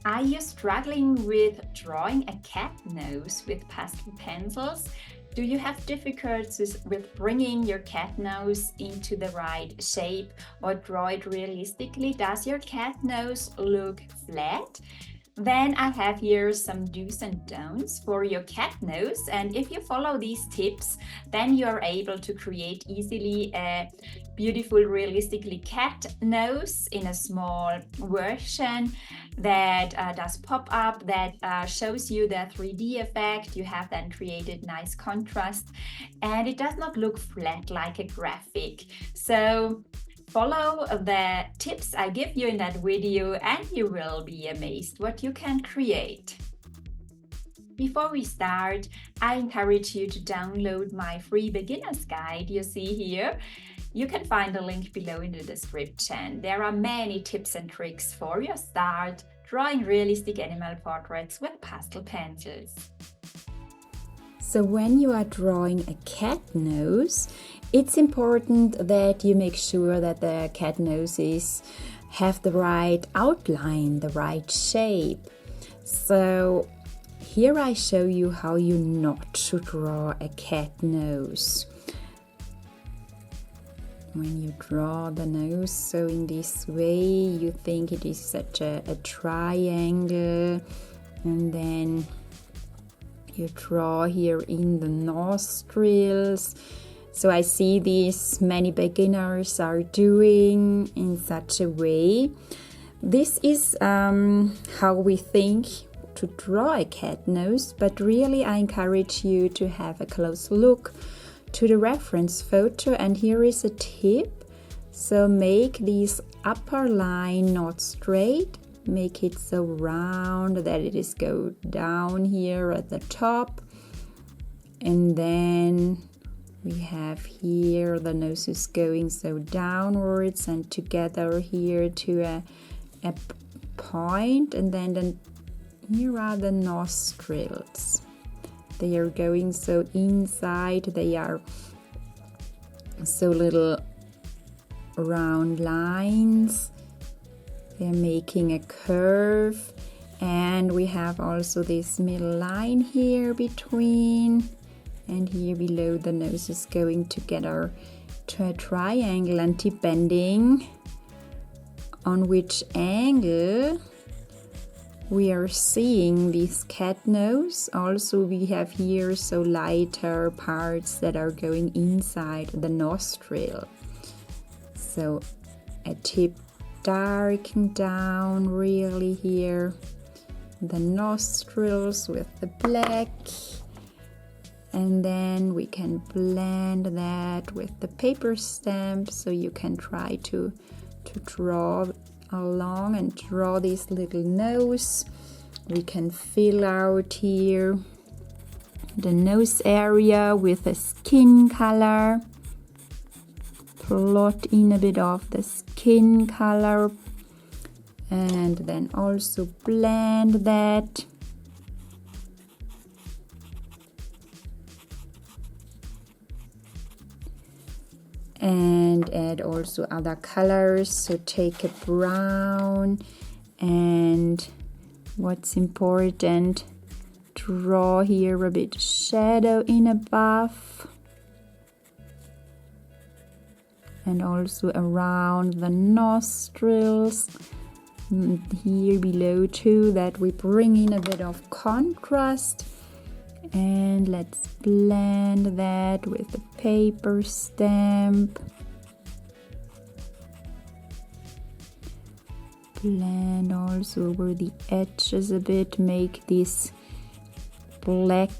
Are you struggling with drawing a cat nose with pastel pencils? Do you have difficulties with bringing your cat nose into the right shape or draw it realistically? Does your cat nose look flat? Then I have here some do's and don'ts for your cat nose, and if you follow these tips, then you are able to create easily a beautiful realistically cat nose in a small version that does pop up, that shows you the 3D effect. You have then created nice contrast and it does not look flat like a graphic. So follow the tips I give you in that video and you will be amazed what you can create. Before we start, I encourage you to download my free beginner's guide you see here. You can find the link below in the description. There are many tips and tricks for your start drawing realistic animal portraits with pastel pencils. So when you are drawing a cat nose, it's important that you make sure that the cat noses have the right outline, the right shape. So here I show you how you not to draw a cat nose. When you draw the nose, so in this way, you think it is such a triangle, and then you draw here in the nostrils. So I see these many beginners are doing in such a way. This is how we think to draw a cat nose, but really I encourage you to have a close look to the reference photo, and here is a tip. So make this upper line not straight, make it so round that it is go down here at the top, and then we have here the nose is going so downwards and together here to a point, and then here are the nostrils. They are going so inside, they are so little round lines. They're making a curve, and we have also this middle line here between, and here below the nose is going together to a triangle, and depending on which angle we are seeing this cat nose, also we have here so lighter parts that are going inside the nostril. So a tip, darken down really here the nostrils with the black, and then we can blend that with the paper stamp, so you can try to draw along and draw this little nose. We can fill out here the nose area with a skin color, plot in a bit of the skin color, and then also blend that. And add also other colors, so take a brown, and what's important, draw here a bit shadow in above and also around the nostrils, and here below too, that we bring in a bit of contrast. And let's blend that with the paper stamp. Blend also over the edges a bit, make this black,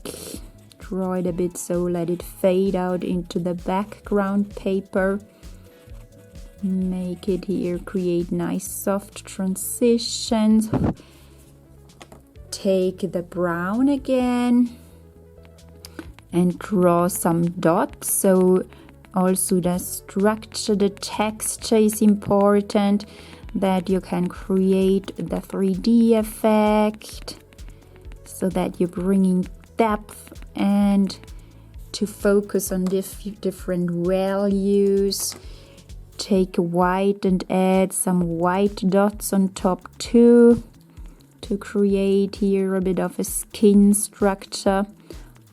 draw it a bit so let it fade out into the background paper. Make it here, create nice soft transitions. Take the brown again and draw some dots, so also the structure, the texture is important, that you can create the 3D effect, so that you're bringing depth and to focus on different values. Take white and add some white dots on top too, to to create here a bit of a skin structure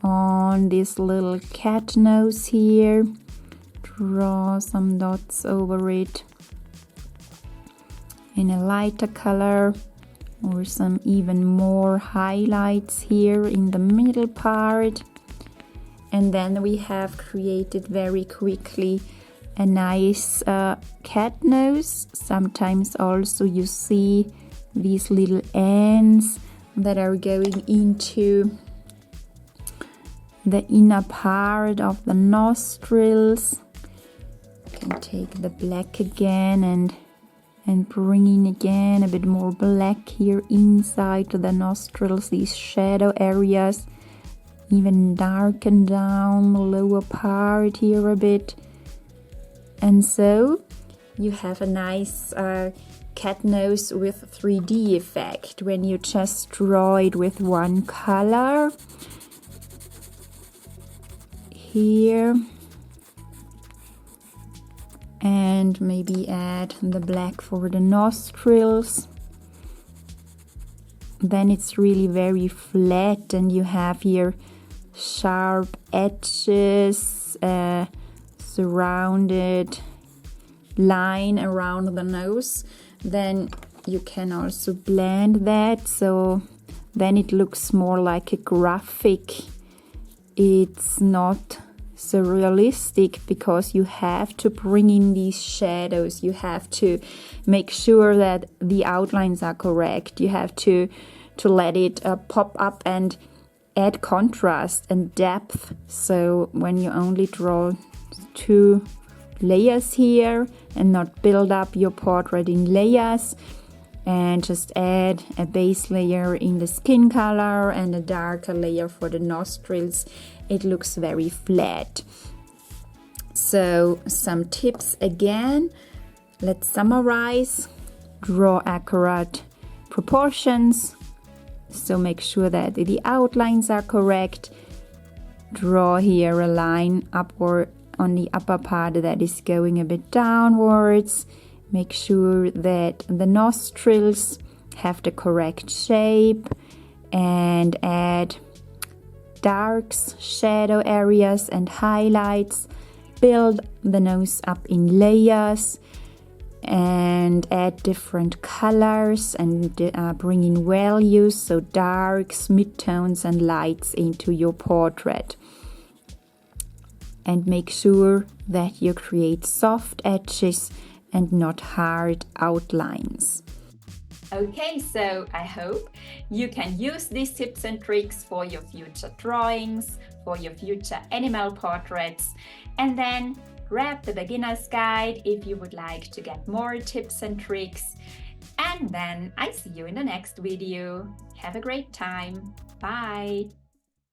on this little cat nose here. Draw some dots over it in a lighter color, or some even more highlights here in the middle part. And then we have created very quickly a nice cat nose. Sometimes also you see these little ends that are going into the inner part of the nostrils. You can take the black again and bring in again a bit more black here inside the nostrils, these shadow areas. Even darken down the lower part here a bit. And so you have a nice cat nose with 3D effect when you just draw it with one color. Here. And maybe add the black for the nostrils. Then it's really very flat, and you have here sharp edges, surrounded line around the nose. Then you can also blend that, so then it looks more like a graphic. It's not so realistic because you have to bring in these shadows. You have to make sure that the outlines are correct. You have to let it pop up and add contrast and depth. So when you only draw 2 layers here and not build up your portrait in layers, and just add a base layer in the skin color and a darker layer for the nostrils, it looks very flat. So some tips again. Let's summarize. Draw accurate proportions. So make sure that the outlines are correct. Draw here a line upward on the upper part that is going a bit downwards. Make sure that the nostrils have the correct shape, and add darks, shadow areas and highlights. Build the nose up in layers and add different colors and bring in values, so darks, midtones and lights into your portrait. And make sure that you create soft edges and not hard outlines. Okay, so I hope you can use these tips and tricks for your future drawings, for your future animal portraits, and then grab the beginner's guide if you would like to get more tips and tricks. And then I see you in the next video. Have a great time. Bye!